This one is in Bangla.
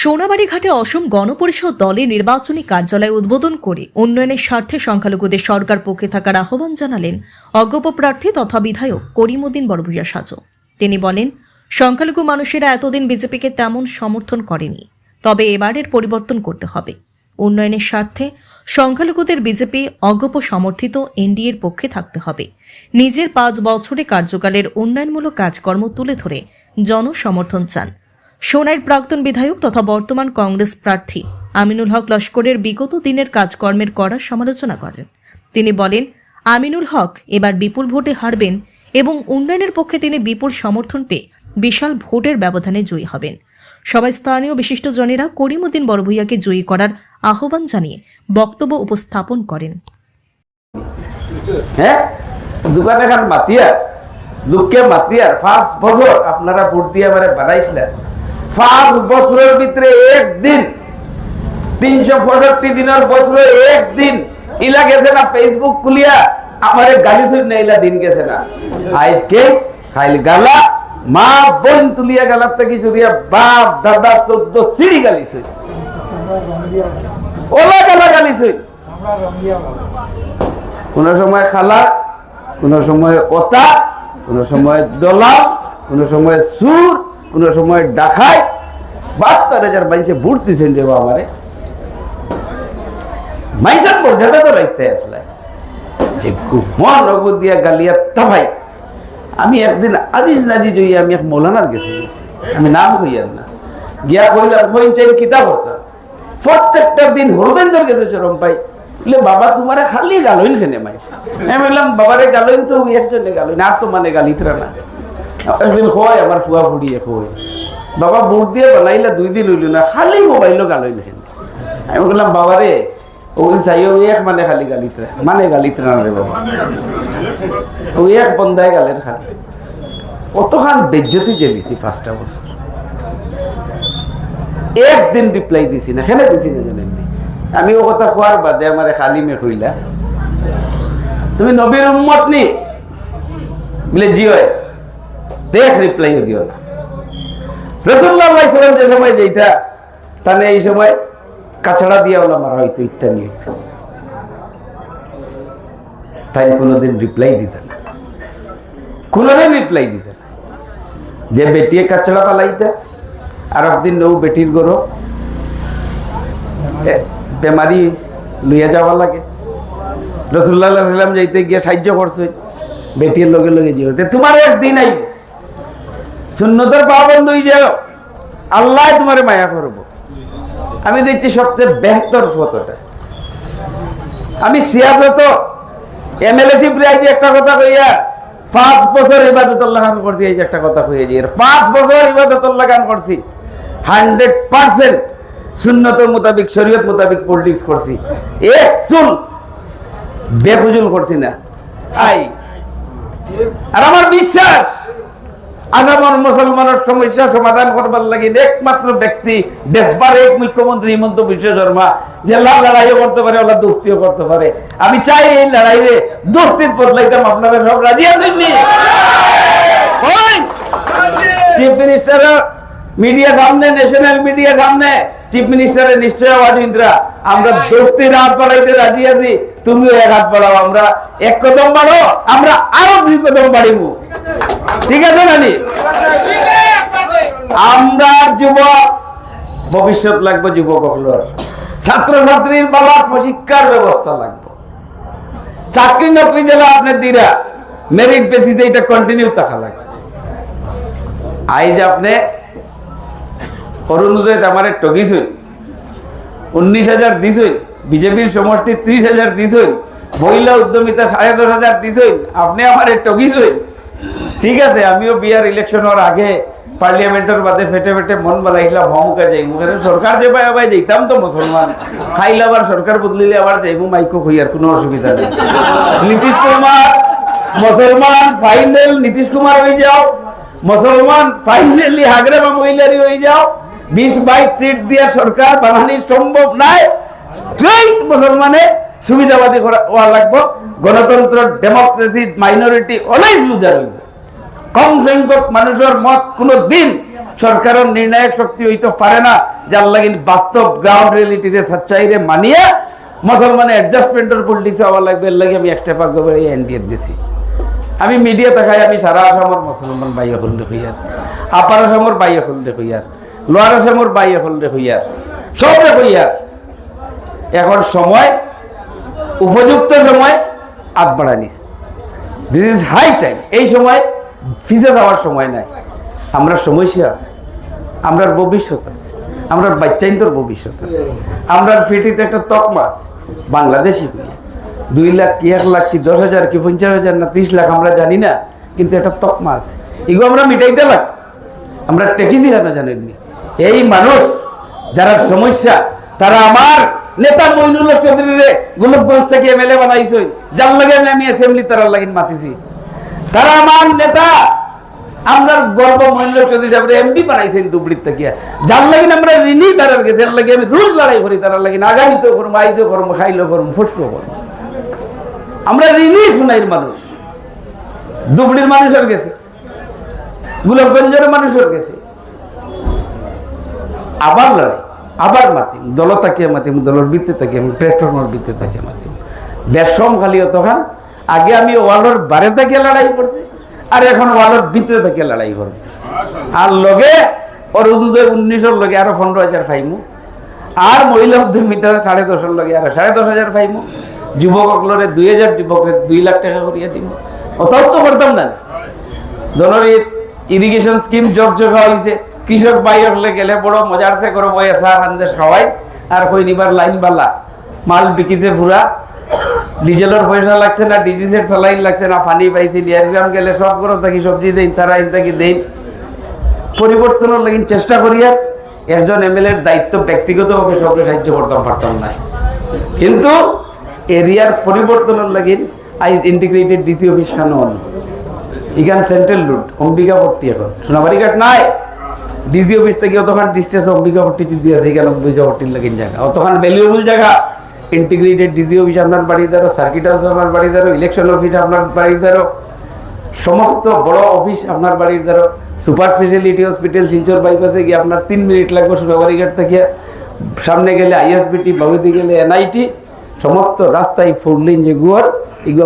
সোনাবাড়ি ঘাটে অসম গণপরিষদ দলের নির্বাচনী কার্যালয় উদ্বোধন করে উন্নয়নের স্বার্থে সংখ্যালঘুদের সরকার পক্ষে থাকার আহ্বান জানালেন অজ্ঞেয় প্রার্থী তথা বিধায়ক করিমউদ্দিন বড়ভূইয়া সাজু। তিনি বলেন, সংখ্যালঘু মানুষেরা এতদিন বিজেপিকে তেমন সমর্থন করেনি, তবে এবারের পরিবর্তন করতে হবে। উন্নয়নের স্বার্থে সংখ্যালঘুদের বিজেপি অজ্ঞেয় সমর্থিত এনডিএর পক্ষে থাকতে হবে। নিজের 5 বছরে কার্যকালের উন্নয়নমূলক কাজকর্ম তুলে ধরে জনসমর্থন চান। সোনাইর প্রাক্তন বিধায়ক তথা বর্তমান কংগ্রেস প্রার্থী আমিনুল হক লস্করের বিগত দিনের কাজকর্মের কড়া সমালোচনা করেন। তিনি বলেন, আমিনুল হক এবার বিপুল ভোটে হারবেন এবং উন্নয়নের পক্ষে তিনি বিপুল সমর্থন পেয়ে বিশাল ভোটের ব্যবধানে জয়ী হবেন। সবাই স্থানীয় বিশিষ্টজনেরা করিমউদ্দিন বড়ভূইয়াকে জয়ী করার আহ্বান জানিয়ে বক্তব্য উপস্থাপন করেন। দোকানে খান মাতিয়ার লোককে মাতিয়ার 5 বছর আপনারা ভোট দিয়ে আমারে বানাইছিলেন। 5 বছরের ভিতরে একদিন 365 দিনের বছরে একদিন ইলা গেছে না ফেসবুক খুলিয়া আমারে গালি শুন না, ইলা দিন গেছে না। আজ কেস খাইল গালা মা বোন তুলিয়া গালার থেকে শুরিয়া বাপ দাদা 14 সিঁড়ি গালি শুন, ওলা গালা গালি শুন। কোন সময় খালা, কোন সময় ওতা, কোন সময় দলাল, কোন সময় সুর, কোন সময় ডাকাই। 72,000 মানুষে ভোট দিয়েছেন রে আমারে। মাইসার মর্যাদা তো রাখতে আসলে যে মন রগত দিয়া গালিয়া তাফাই। আমি একদিন আজিজ নাজি জইয়া আমি এক মৌলানার গেছি, আমি নাম হইয়ার না, গিয়া কইলাম হইন চাই কিতাব হতা প্রত্যেকটা দিন হরদেন্দর গেছে চরম পাই বলে বাবা তোমারে খালি গালইন খেনে মাই। আমি বললাম বাবারে গালইন তো একজনে গালইন, আর তো মানে গালিতরা না। একদিন হয় আমার ফুয়া ফুড়িয়ে কই বাবা ভোট দিয়ে বানাইলা 2 দিন হইল না, খালি মোবাইলও গালইন খেনে। আমি বললাম বাবারে ওই চাইও এক মানে খালি গালিতরা মানে গালিতরা না রে বাবা, ওই এক বন্ধায় গালের খালি অতখান বেজ্জতি জেলিছি 5টা বছর। একদিন রিপ্লাই দিছি না, খেলে দিছি না জানেননি। আমি ও কথা খোয়ার বাদে আমার খালি মে কইলা তুমি নবীর উম্মত নি বলে জি হয়, দেখ রিপ্লাইও দিও না। রাসূলুল্লাহ সাল্লাল্লাহু আলাইহি ওয়াসাল্লাম যে সময় যেটা তানে এই সময় কাছড়া দিয়া ওলা মারা হইতো ইত্যাদি, তাই কোনোদিন রিপ্লাই দিত না, কোনোদিন রিপ্লাই দিত না। যে বেটিয়ে কাছড়া পালাইতে আর একদিন নৌ বেটির গরো বেমারি লইয়া যাওয়া লাগে, রাসূলুল্লাহ সাল্লাল্লাহু আলাইহি ওয়াসাল্লাম যাইতে গিয়ে সাহায্য করছে, বেটির লগে লগে যাও তোমার একদিন আইব সুন্নতের পাবন্দ হয়ে যাও, আল্লাহ তোমারে মায়া করবো। আমি দেখছি সবচেয়ে বেহতর ফটোটা। আমি সিয়াসত এমএলএশিপ রে একটা কথা কইয়া 5 বছর ইবাদতুল্লাহ গান করছি, এই যে একটা কথা কইয়া যে 5 বছর ইবাদতুল্লাহ গান করছি, 100% সুন্নতের মোতাবেক শরীয়ত মোতাবেক পলিটিক্স করছি, এক চুল বেফুজুল করছি না। আর আমার বিশ্বাস আসামের মুসলমানের সমস্যা সমাধান করবার লাগে একমাত্র ব্যক্তি দেশবার এক মুখ্যমন্ত্রী হিমন্ত বিশ্ব শর্মা, যে লড়াইও করতে পারে ওলা দোস্তিও করতে পারে। আমি চাই এই লড়াইয়ে দোস্তির বদলাইতাম, আপনারা সব রাজি আছেন নি? চিফ মিনিস্টার মিডিয়া সামনে, ন্যাশনাল মিডিয়া সামনে চিফ মিনিস্টারের নিশ্চয় আওয়াজ ইন্দ্রা আমরা দোস্তির হাত বাড়াইতে রাজি আছি, তুমিও এক হাত বাড়াও, আমরা এক কদম বাড়ো, আমরা আরো 2 কদম বাড়িব। ঠিক আছে নানি? আমরা যুবক ভবিষ্যৎ লাগবে, যুবক হলোর ছাত্রছাত্রীর বাবার প্রশিক্ষার ব্যবস্থা লাগবে, চাকরি নকরি যেন আপনার দিরা মেরিট বেসিসে এটা কন্টিনিউ থাকা লাগবে। আইজ আপনি অরুণোদয় আমারে ঠকিছুন, 19,000 দিছুন, বিজেপির সমর্থী 30,000 দিছুন, মহিলা উদ্যমিতা 10,500 দিছুন, আপনি আমারে ঠকিছুন। ঠিক আছে, আমিও বিয়ার ইলেকশনের আগে পার্লিয়ামেন্টের বাদে ফেটে ফেটে মন বানাইলাম হমুকা যাই মুখে সরকার যে পাই আবার যেতাম তো মুসলমান খাইলে আবার সরকার বদলিলে আবার যাইবো মাইকো হইয়ার কোনো অসুবিধা নেই। নীতিশ কুমার মুসলমান ফাইনাল, নীতিশ কুমার হয়ে যাও মুসলমান ফাইনালি, হাগরা মহিলারি হয়ে যাও, 20-22 সিট দিয়ে সরকার বানানি সম্ভব নাই। স্ট্রেইট মুসলমানে সুবিধাবাদী হওয়া লাগবে, গণতন্ত্র ডেমোক্রেসি মাইনরিটি অলওয়েজ লুজার হইবে। কম সংখ্যক মানুষের মত কোনো দিন সরকারের নির্ণায়ক শক্তি হইতে পারে না, যার লাগি বাস্তব গ্রাউন্ড রিয়েলিটিরে সচ্চাইরে মানিয়ে মুসলমানের অ্যাডজাস্টমেন্টের পলিটিক্স হওয়া লাগবে, এর লাগে আমি একটা পাক করে এনডিএ দিয়েছি। আমি মিডিয়া দেখাই, আমি সারা আসামর মুসলমান বাইয়া হললে হইয়ার, আপার আসামর বাইয়া হললে হইয়ার, লোয়ার আসামর বাইয়া হললে হইয়ার, সব হইয়ার। এখন সময়, উপযুক্ত সময় আগ বাড়ানি, দিস ইজ হাই টাইম। এই সময় ফিসে যাওয়ার সময় নাই। আমরা সমস্যা আছে, আমরার ভবিষ্যৎ আছে, আমরার বাচ্চাইন্তর ভবিষ্যৎ আছে, আমরার ফিটিতে একটা তকমা আছে। বাংলাদেশি 2 লাখ কি 1 লাখ কি 10,000 কি 50,000 না 30 লাখ আমরা জানি না, কিন্তু একটা তকমা আছে, এগুলো আমরা মিটাইতে লাগ। আমরা টেকিছি কেন জানেননি? এই মানুষ যারা সমস্যা, তারা আমার নেতা মইনুল হক চৌধুরীরে গোলকগঞ্জ থেকে এমএলএ বানাইছে, যার লাগে আমি অ্যাসেম্বলি তারা লাগিন মাতিছি। তারা আমার নেতা, আমরা গর্ব মইনুল হক চৌধুরী সাহেব এমপি বানাইছেন দুবড়ির থেকে, যার লাগিন আমরা ঋণী তারার গেছে, এর লাগে আমি রোজ লড়াই করি তারার লাগিন, আগামীতেও করবো, আইজও করবো, খাইলেও করবো, ফুসকো করবো। আমরা ঋণী শুনাইর মানুষ, দুবড়ির মানুষের গেছে, গোলকগঞ্জের মানুষের গেছে। আবার লড়াই, আবার মাতিম, দল তাকিয়ে মাতিম, দলের বৃত্তে তাকিয়ে প্ল্যাটফর্মের বৃত্তে তাকিয়ে মাতিম। বেশম খালিও তখন আগে আমি ওয়ালের বারে তাকিয়ে লড়াই করছি, আর এখন ওয়ালের বৃত্তে তাকিয়ে লড়াই করবো। আর লগে ওর 19 লগে আরো 15,000 ফাইমু, আর মহিলা উদ্যমিতা 10,500 লগে আরো 10,500 ফাইমু, যুবক 2,000 যুবকের 2 লাখ টাকা করিয়া দিব। অত তো করতাম না। ধরুন ইরিগেশন স্কিম জগ হয়েছে, কৃষক ভাই হলে গেলে বড় মজার সে করো, বই চা খান্দেশ খাওয়াই, আর কই নিবার লাইন বালা মাল বিকিছে পুরা, ডিজেলের পয়সা লাগছে না, ডিজিসের স্যালাইন লাগছে না, পানি পাইছি, ডিয়ারগ্রাম গেলে সব করে থাকি সবজি দেন, তারা ইনতাকি দেন। পরিবর্তনের লাগি চেষ্টা করিয়া একজন এমএলএর দায়িত্ব ব্যক্তিগতভাবে সবকে সাহায্য করতাম পারতাম না, কিন্তু এরিয়ার পরিবর্তনের লাগি আইজ ইন্টিগ্রেটেড ডিসি অফিস খান ইখান সেন্ট্রাল রুট অম্বিকাপট্টি, এখন সোনাবাড়িঘাট নাই, ডিসি অফিস থেকে অতখান ডিস্টেন্স অম্বিকাপট্টি দিয়েছে, এখানে অম্বিকাপট্টির লাগিন জায়গা, অতখান ভ্যালুয়েবল জায়গা। ইন্টিগ্রেটেড ডিসি অফিস আপনার বাড়ি দ্বারো, সার্কিট হাউস আপনার বাড়ি দ্বারো, ইলেকশন অফিস আপনার বাড়ির দ্বারো, সমস্ত বড় অফিস আপনার বাড়ির দ্বারো, সুপার স্পেশালিটি হসপিটাল শিলচর বাইপাসে গিয়ে আপনার 3 মিনিট লাগবে সোনাবাড়িঘাট থেকে, সামনে গেলে আইএসবিটি, বাবুদি গেলে এনআইটি, সমস্ত রাস্তায় 4 লেন যে গুয়ার, এগুলো